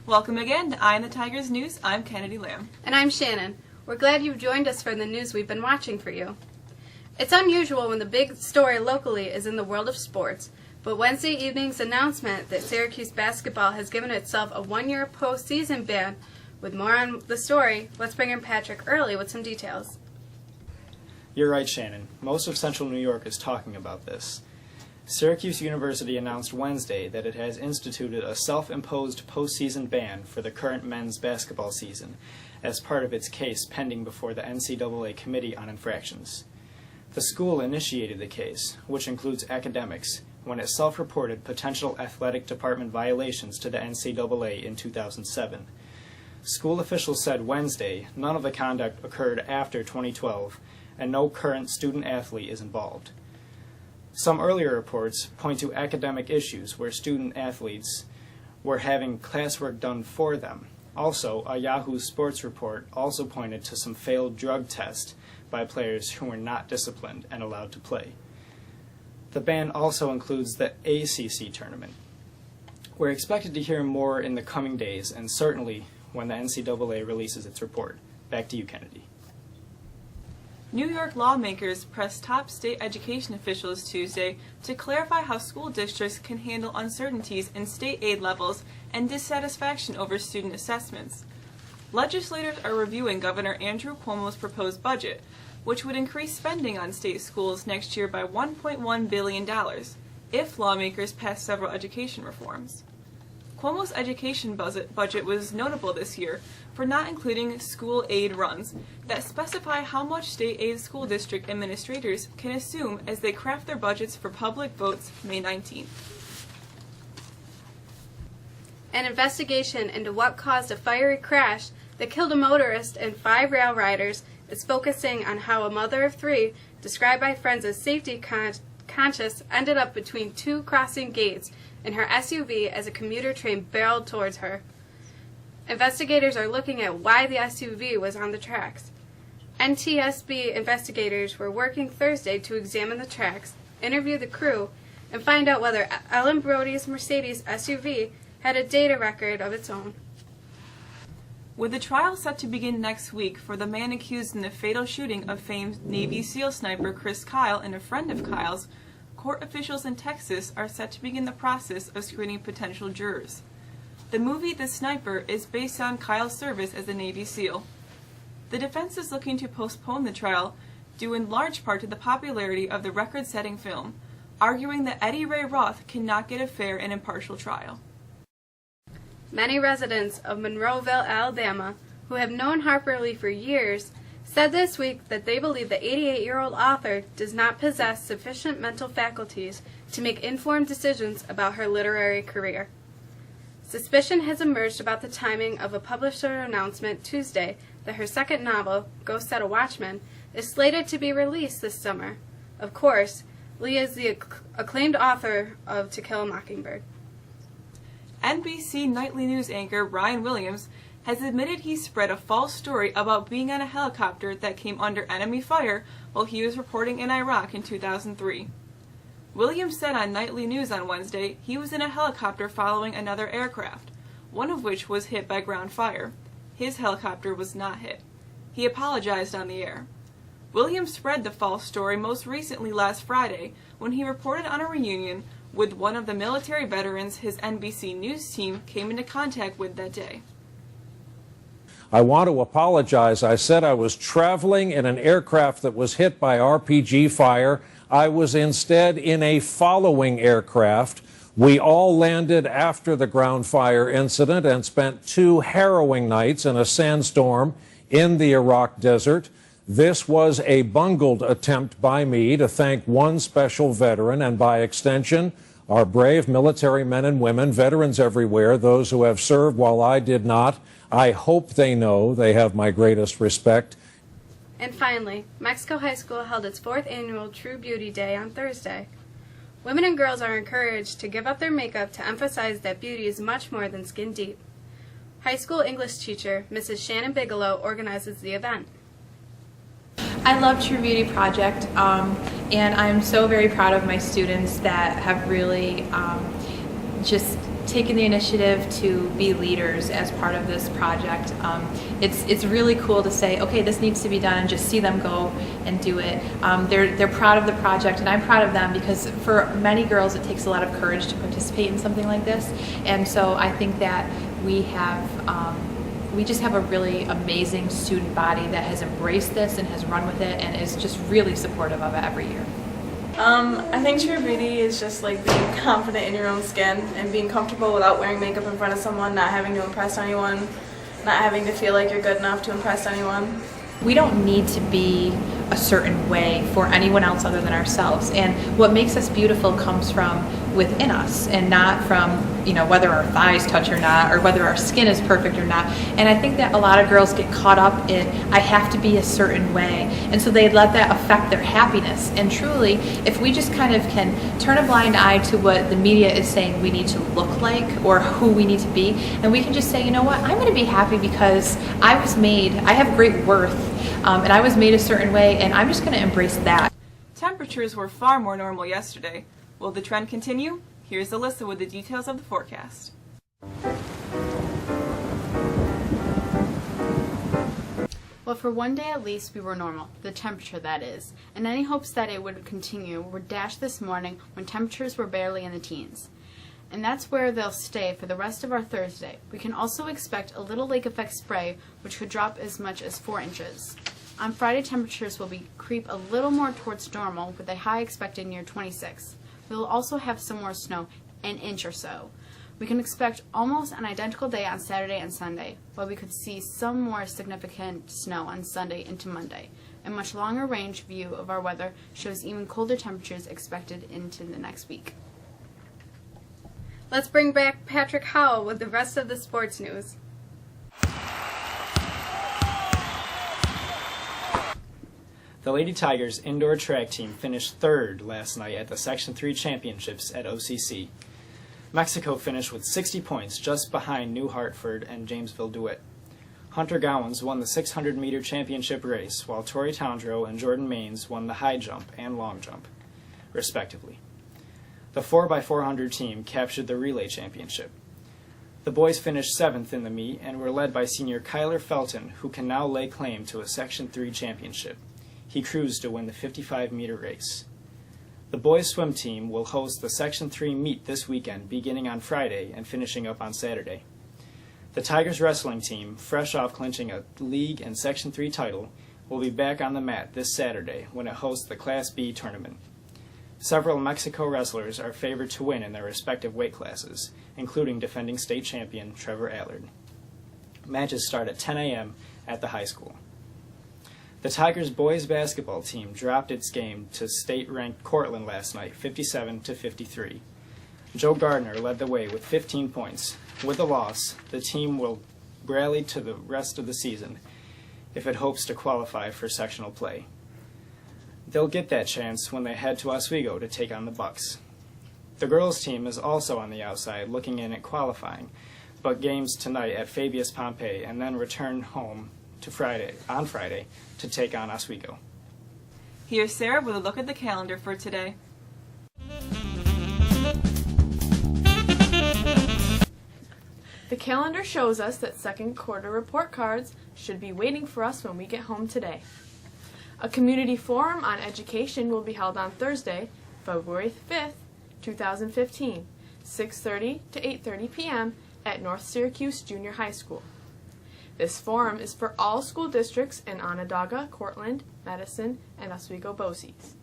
Welcome again to Eye on the Tigers News. I'm Kennedy Lamb. And I'm Shannon. We're glad you've joined us for the news we've been watching for you. It's unusual when the big story locally is in the world of sports, but Wednesday evening's announcement that Syracuse basketball has given itself a one-year postseason ban. With more on the story, let's bring in Patrick Early with some details. You're right, Shannon. Most of Central New York is talking about this. Syracuse University announced Wednesday that it has instituted a self-imposed postseason ban for the current men's basketball season as part of its case pending before the NCAA Committee on Infractions. The school initiated the case, which includes academics, when it self-reported potential athletic department violations to the NCAA in 2007. School officials said Wednesday none of the conduct occurred after 2012 and no current student-athlete is involved. Some earlier reports point to academic issues where student-athletes were having classwork done for them. Also, a Yahoo Sports report also pointed to some failed drug tests by players who were not disciplined and allowed to play. The ban also includes the ACC tournament. We're expected to hear more in the coming days and certainly when the NCAA releases its report. Back to you, Kennedy. New York lawmakers pressed top state education officials Tuesday to clarify how school districts can handle uncertainties in state aid levels and dissatisfaction over student assessments. Legislators are reviewing Governor Andrew Cuomo's proposed budget, which would increase spending on state schools next year by $1.1 billion if lawmakers pass several education reforms. Cuomo's education budget was notable this year for not including school aid runs that specify how much state aid school district administrators can assume as they craft their budgets for public votes May 19th. An investigation into what caused a fiery crash that killed a motorist and 5 rail riders is focusing on how a mother of 3, described by friends as safety conscious, ended up between 2 crossing gates in her SUV as a commuter train barreled towards her. Investigators are looking at why the SUV was on the tracks. NTSB investigators were working Thursday to examine the tracks, interview the crew, and find out whether Ellen Brody's Mercedes SUV had a data record of its own. With the trial set to begin next week for the man accused in the fatal shooting of famed Navy SEAL sniper Chris Kyle and a friend of Kyle's, court officials in Texas are set to begin the process of screening potential jurors. The movie The Sniper is based on Kyle's service as a Navy SEAL. The defense is looking to postpone the trial due in large part to the popularity of the record-setting film, arguing that Eddie Ray Roth cannot get a fair and impartial trial. Many residents of Monroeville, Alabama, who have known Harper Lee for years, said this week that they believe the 88-year-old author does not possess sufficient mental faculties to make informed decisions about her literary career. Suspicion has emerged about the timing of a publisher announcement Tuesday that her second novel, Ghost Set a Watchman, is slated to be released this summer. Of course, Lee is the acclaimed author of To Kill a Mockingbird. NBC nightly news anchor Ryan Williams has admitted he spread a false story about being on a helicopter that came under enemy fire while he was reporting in Iraq in 2003. Williams said on Nightly News on Wednesday he was in a helicopter following another aircraft, one of which was hit by ground fire. His helicopter was not hit. He apologized on the air. Williams spread the false story most recently last Friday when he reported on a reunion with one of the military veterans his NBC News team came into contact with that day. I want to apologize. I said I was traveling in an aircraft that was hit by RPG fire. I was instead in a following aircraft. We all landed after the ground fire incident and spent 2 harrowing nights in a sandstorm in the Iraq desert. This was a bungled attempt by me to thank one special veteran and, by extension, our brave military men and women, veterans everywhere, those who have served while I did not. I hope they know they have my greatest respect. And finally, Mexico High School held its 4th annual True Beauty Day on Thursday. Women and girls are encouraged to give up their makeup to emphasize that beauty is much more than skin deep. High school English teacher Mrs. Shannon Bigelow organizes the event. I love True Beauty Project, and I'm so very proud of my students that have really just taken the initiative to be leaders as part of this project. It's really cool to say, okay, this needs to be done, and just see them go and do it. They're proud of the project, and I'm proud of them, because for many girls it takes a lot of courage to participate in something like this, and so I think that we just have a really amazing student body that has embraced this and has run with it and is just really supportive of it every year. I think True Beauty is just like being confident in your own skin and being comfortable without wearing makeup in front of someone, not having to impress anyone, not having to feel like you're good enough to impress anyone. We don't need to be a certain way for anyone else other than ourselves, and what makes us beautiful comes from within us and not from, whether our thighs touch or not, or whether our skin is perfect or not. And I think that a lot of girls get caught up in, I have to be a certain way, and so they let that affect their happiness. And truly, if we just kind of can turn a blind eye to what the media is saying we need to look like or who we need to be, and we can just say, you know what, I'm going to be happy because I have great worth, and I was made a certain way, and I'm just going to embrace that. Temperatures were far more normal yesterday. Will the trend continue? Here's Alyssa with the details of the forecast. Well, for one day at least, we were normal, the temperature that is, and any hopes that it would continue were dashed this morning when temperatures were barely in the teens. And that's where they'll stay for the rest of our Thursday. We can also expect a little lake effect spray, which could drop as much as 4 inches. On Friday, temperatures will creep a little more towards normal, with a high expected near 26. We will also have some more snow, an inch or so. We can expect almost an identical day on Saturday and Sunday, while we could see some more significant snow on Sunday into Monday. A much longer range view of our weather shows even colder temperatures expected into the next week. Let's bring back Patrick Howell with the rest of the sports news. The Lady Tigers indoor track team finished third last night at the Section 3 Championships at OCC. Mexico finished with 60 points, just behind New Hartford and Jamesville DeWitt. Hunter Gowans won the 600-meter championship race, while Tori Tondreau and Jordan Maines won the high jump and long jump, respectively. The 4x400 team captured the relay championship. The boys finished 7th in the meet and were led by senior Kyler Felton, who can now lay claim to a Section 3 championship. He cruised to win the 55-meter race. The boys' swim team will host the Section 3 meet this weekend, beginning on Friday and finishing up on Saturday. The Tigers wrestling team, fresh off clinching a league and Section 3 title, will be back on the mat this Saturday when it hosts the Class B tournament. Several Mexico wrestlers are favored to win in their respective weight classes, including defending state champion Trevor Allard. Matches start at 10 a.m. at the high school. The Tigers boys basketball team dropped its game to state-ranked Cortland last night, 57-53. Joe Gardner led the way with 15 points. With the loss, the team will rally to the rest of the season if it hopes to qualify for sectional play. They'll get that chance when they head to Oswego to take on the Bucks. The girls' team is also on the outside, looking in at qualifying, but games tonight at Fabius Pompey and then return home on Friday to take on Oswego. Here's Sarah with a look at the calendar for today. The calendar shows us that second quarter report cards should be waiting for us when we get home today. A community forum on education will be held on Thursday, February 5th, 2015, 6:30 to 8:30 p.m. at North Syracuse Junior High School. This forum is for all school districts in Onondaga, Cortland, Madison, and Oswego-Bossies.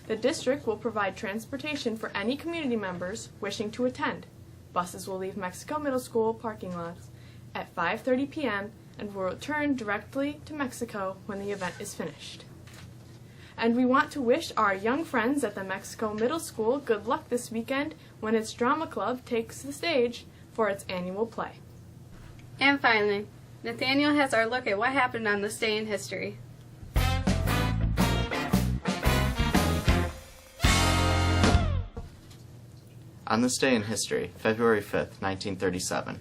The district will provide transportation for any community members wishing to attend. Buses will leave Mexico Middle School parking lots at 5:30 p.m. and will return directly to Mexico when the event is finished. And we want to wish our young friends at the Mexico Middle School good luck this weekend when its drama club takes the stage for its annual play. And finally, Nathaniel has our look at what happened on this day in history. On this day in history, February 5th, 1937,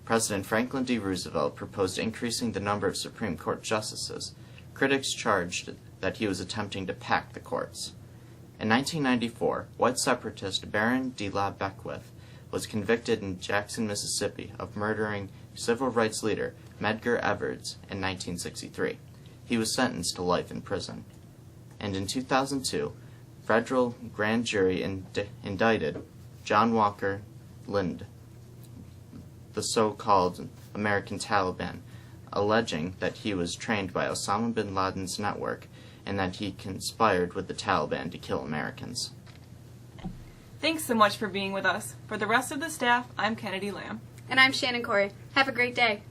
President Franklin D. Roosevelt proposed increasing the number of Supreme Court justices. Critics charged that he was attempting to pack the courts. In 1994, white separatist Baron de la Beckwith was convicted in Jackson, Mississippi of murdering civil rights leader Medgar Evers in 1963. He was sentenced to life in prison. And in 2002, federal grand jury indicted John Walker Lind, the so-called American Taliban, alleging that he was trained by Osama bin Laden's network and that he conspired with the Taliban to kill Americans. Thanks so much for being with us. For the rest of the staff, I'm Kennedy Lamb. And I'm Shannon Corey. Have a great day.